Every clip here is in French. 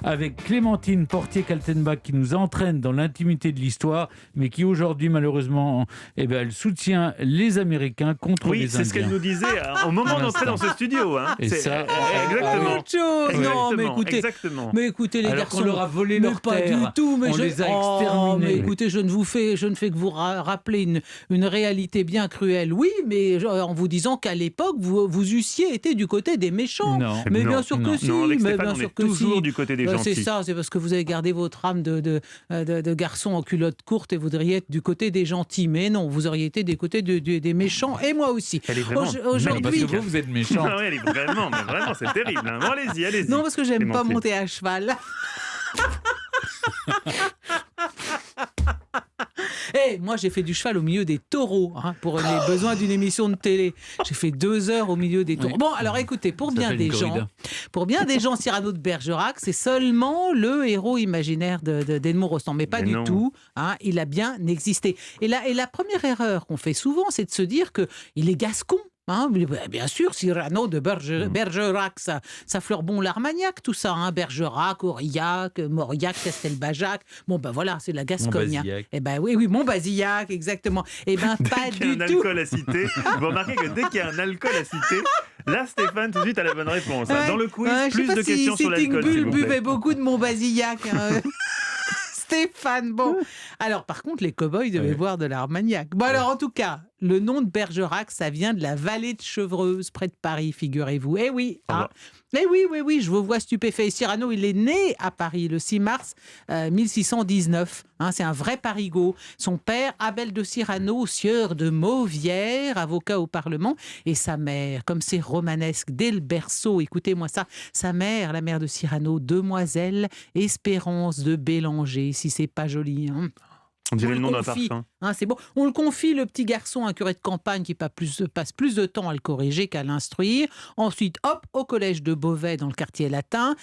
avec Clémentine Portier-Kaltenbach qui nous entraîne dans l'intimité de l'histoire, mais qui aujourd'hui, malheureusement, elle soutient les Américains contre les Indiens. Oui, c'est ce qu'elle nous disait au moment d'entrer dans ce studio. Et ça, exactement. Non, mais écoutez, les alors garçons, qu'on leur a volé leur pas terre, du tout, mais on les a exterminés. Mais écoutez, je ne fais que vous rappeler une réalité bien cruelle. Oui, mais en vous disant qu'à l'époque, vous eussiez été du côté des méchants. Non. Mais bien sûr que si. Non, avec mais Stéphane, bien on sûr est que toujours si. du côté des gentils. C'est ça, c'est parce que vous avez gardé votre âme de garçon en culotte courte et vous devriez être du côté des gentils. Mais non, vous auriez été du côté des méchants et moi aussi. Elle est vraiment Aujourd'hui, parce que vous êtes méchant. Ah ouais, elle est vraiment, c'est terrible. Hein. Bon, allez-y. non, parce que j'aime pas Clémentine. monter à cheval. Moi, j'ai fait du cheval au milieu des taureaux pour les besoins d'une émission de télé. J'ai fait 2 heures au milieu des taureaux. Oui. Bon, alors écoutez, pour bien des gens, Cyrano de Bergerac, c'est seulement le héros imaginaire d'Edmond Rostand, mais pas du tout. Il a bien existé. Et la première erreur qu'on fait souvent, c'est de se dire qu'il est gascon. Bien sûr, Cyrano de Bergerac, ça fleure bon l'Armagnac, tout ça. Bergerac, Aurillac, Mauriac, Castelbajac. Bon, voilà, c'est la Gascogne. Oui, Montbazillac, exactement. Pas du tout. Dès qu'il y a un alcool à citer, vous remarquez que dès qu'il y a un alcool à citer, là, Stéphane, tout de suite, a la bonne réponse. Dans le quiz, plus de questions sur l'alcool. Sitting Bull buvait beaucoup de Montbazillac. Stéphane, bon. Alors, par contre, les cow-boys devaient boire de l'Armagnac. Bon, alors, en tout cas, le nom de Bergerac, ça vient de la vallée de Chevreuse, près de Paris, figurez-vous. Eh oui, oui, je vous vois stupéfait. Cyrano, il est né à Paris le 6 mars 1619. C'est un vrai parigot. Son père, Abel de Cyrano, sieur de Mauvière, avocat au Parlement, et sa mère, comme c'est romanesque, dès le berceau, écoutez-moi ça, sa mère, la mère de Cyrano, demoiselle Espérance de Bélanger, si c'est pas joli. On dirait le nom d'un parfum. C'est bon. On le confie, le petit garçon, un curé de campagne qui passe plus de temps à le corriger qu'à l'instruire. Ensuite, au collège de Beauvais, dans le quartier latin.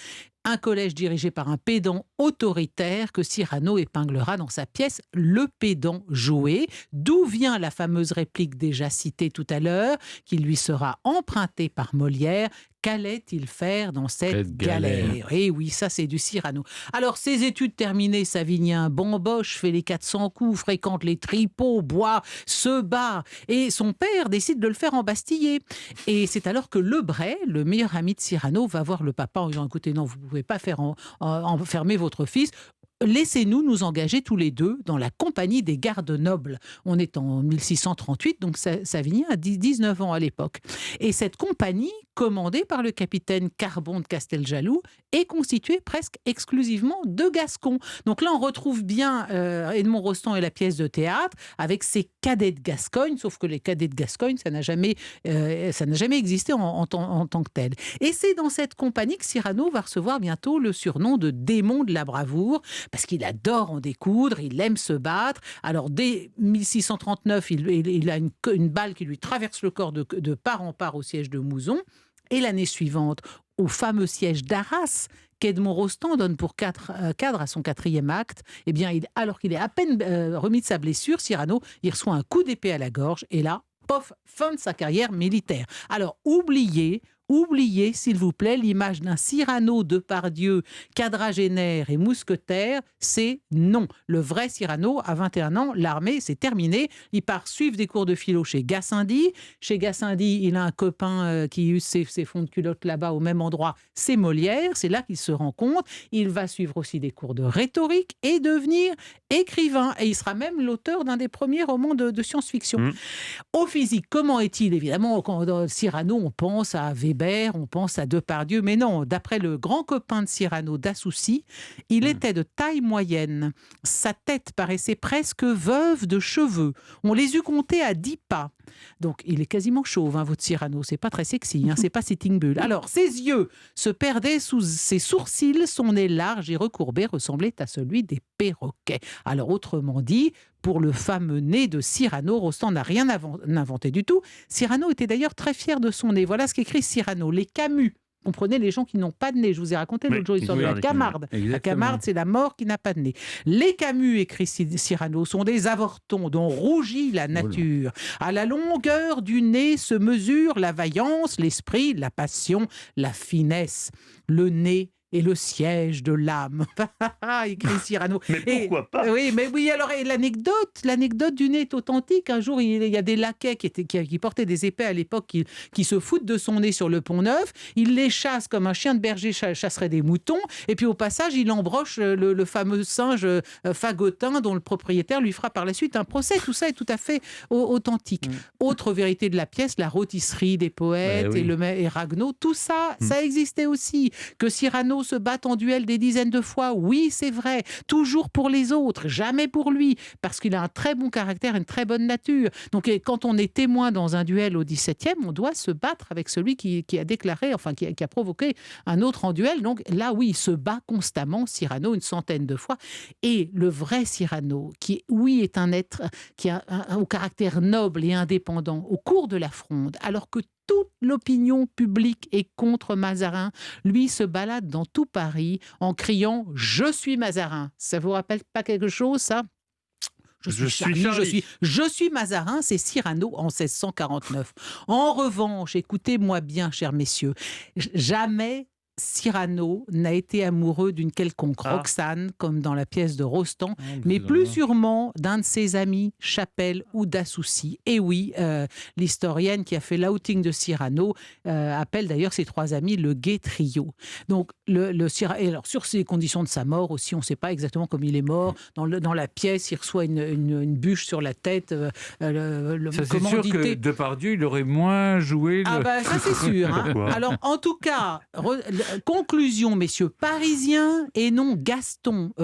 Un collège dirigé par un pédant autoritaire que Cyrano épinglera dans sa pièce Le Pédant joué, d'où vient la fameuse réplique déjà citée tout à l'heure, qui lui sera empruntée par Molière. Qu'allait-il faire dans cette galère ? Eh oui, ça c'est du Cyrano. Alors, ses études terminées, Savinien bamboche, fait les 400 coups, fréquente les tripots, boit, se bat. Et son père décide de le faire embastiller. Et c'est alors que Lebray, le meilleur ami de Cyrano, va voir le papa en disant « Écoutez, non, vous ne pouvez pas faire enfermer votre fils. Laissez-nous nous engager tous les deux dans la compagnie des gardes nobles. » On est en 1638, donc Savinien a 19 ans à l'époque. Et cette compagnie, commandée par le capitaine Carbon de Casteljaloux, est constituée presque exclusivement de Gascons. Donc là, on retrouve bien Edmond Rostand et la pièce de théâtre avec ses cadets de Gascogne, sauf que les cadets de Gascogne, ça n'a jamais existé en tant que tel. Et c'est dans cette compagnie que Cyrano va recevoir bientôt le surnom de démon de la bravoure, parce qu'il adore en découdre, il aime se battre. Alors, dès 1639, il a une balle qui lui traverse le corps de part en part au siège de Mouzon. Et l'année suivante, au fameux siège d'Arras, qu'Edmond Rostand donne pour cadre à son 4e acte, alors qu'il est à peine remis de sa blessure, Cyrano, il reçoit un coup d'épée à la gorge, et là, pof, fin de sa carrière militaire. Alors, oubliez, s'il vous plaît, l'image d'un Cyrano Depardieu, quadragénaire et mousquetaire, c'est non. Le vrai Cyrano, à 21 ans, l'armée, c'est terminé. Il part suivre des cours de philo chez Gassendi. Chez Gassendi, il a un copain qui use ses fonds de culotte là-bas au même endroit, c'est Molière. C'est là qu'ils se rencontrent. Il va suivre aussi des cours de rhétorique et devenir écrivain. Et il sera même l'auteur d'un des premiers romans de science-fiction. Au physique, comment est-il ? Évidemment, quand Cyrano, on pense à Weber, on pense à Depardieu, mais non, d'après le grand copain de Cyrano, Dassoucy, il était de taille moyenne. Sa tête paraissait presque veuve de cheveux. On les eût comptés à 10 pas. Donc, il est quasiment chauve, votre Cyrano. C'est pas très sexy, c'est pas Sitting Bull. Alors, ses yeux se perdaient sous ses sourcils, son nez large et recourbé ressemblait à celui des perroquets. Alors, autrement dit, pour le fameux nez de Cyrano, Rostand n'a rien inventé du tout. Cyrano était d'ailleurs très fier de son nez. Voilà ce qu'écrit Cyrano. Les Camus, comprenez, les gens qui n'ont pas de nez. Je vous ai raconté l'autre jour l'histoire de la Camarde. La Camarde, c'est la mort qui n'a pas de nez. Les Camus, écrit Cyrano, sont des avortons dont rougit la nature. À la longueur du nez se mesure la vaillance, l'esprit, la passion, la finesse. Le nez est le siège de l'âme. écrit Cyrano. Mais pourquoi pas? Oui, alors et l'anecdote du nez est authentique. Un jour, il y a des laquais qui portaient des épées à l'époque qui se foutent de son nez sur le Pont-Neuf. Il les chasse comme un chien de berger chasserait des moutons. Et puis au passage, il embroche le fameux singe Fagotin dont le propriétaire lui fera par la suite un procès. Tout ça est tout à fait authentique. Autre vérité de la pièce, la rôtisserie des poètes et Ragueneau, tout ça, ça existait aussi. Que Cyrano se batte en duel des dizaines de fois, oui, c'est vrai. Toujours pour les autres, jamais pour lui, parce qu'il a un très bon caractère, une très bonne nature. Donc quand on est témoin dans un duel au XVIIe, on doit se battre avec celui qui a déclaré, enfin qui a provoqué un autre en duel. Donc là, oui, il se bat constamment, Cyrano, une centaine de fois. Et le vrai Cyrano, qui, oui, est un être qui a au caractère noble et indépendant, au cours de la Fronde, alors que toute l'opinion publique est contre Mazarin, lui se balade dans tout Paris en criant « Je suis Mazarin ». Ça vous rappelle pas quelque chose, ça ? Je suis Mazarin, c'est Cyrano en 1649. En revanche, écoutez-moi bien, chers messieurs, jamais Cyrano n'a été amoureux d'une quelconque Roxane, comme dans la pièce de Rostand, mais plus sûrement d'un de ses amis, Chapelle ou Dassoucy. Et oui, l'historienne qui a fait l'outing de Cyrano appelle d'ailleurs ses trois amis le gai trio. Donc, et alors, sur ces conditions de sa mort aussi, on ne sait pas exactement comment il est mort. Dans la pièce, il reçoit une bûche sur la tête. Ça, c'est sûr que Depardieu, il aurait moins joué. Ça, c'est sûr. Hein. Alors, en tout cas... conclusion, messieurs, parisien et non Gascon.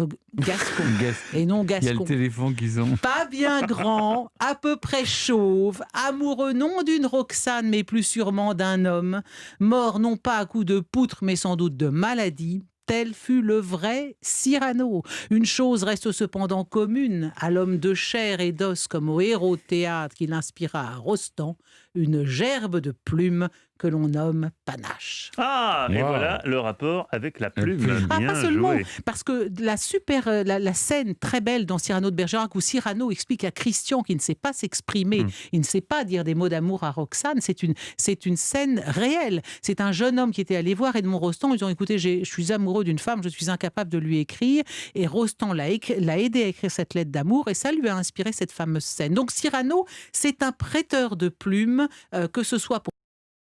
Et non Gascon. Il y a le téléphone qu'ils ont. Pas bien grand, à peu près chauve, amoureux non d'une Roxane, mais plus sûrement d'un homme, mort non pas à coups de poutre, mais sans doute de maladie. Tel fut le vrai Cyrano. Une chose reste cependant commune à l'homme de chair et d'os comme au héros de théâtre qu'il inspira à Rostand, une gerbe de plumes que l'on nomme panache. Et voilà le rapport avec la plume. Bien pas seulement, joué. parce que la scène très belle dans Cyrano de Bergerac où Cyrano explique à Christian qu'il ne sait pas s'exprimer, il ne sait pas dire des mots d'amour à Roxane, c'est une scène réelle. C'est un jeune homme qui était allé voir Edmond Rostand en disant « Écoutez, je suis amoureux d'une femme, je suis incapable de lui écrire ». Et Rostand l'a aidé à écrire cette lettre d'amour et ça lui a inspiré cette fameuse scène. Donc Cyrano, c'est un prêteur de plumes, que ce soit pour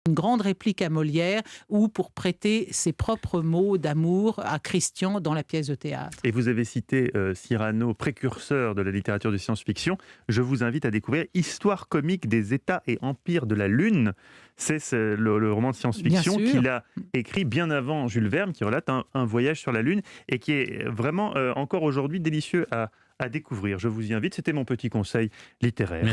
une grande réplique à Molière ou pour prêter ses propres mots d'amour à Christian dans la pièce de théâtre. Et vous avez cité Cyrano, précurseur de la littérature de science-fiction. Je vous invite à découvrir Histoire comique des États et empires de la Lune. C'est le roman de science-fiction qu'il a écrit bien avant Jules Verne, qui relate un voyage sur la Lune et qui est vraiment encore aujourd'hui délicieux à découvrir. Je vous y invite, c'était mon petit conseil littéraire.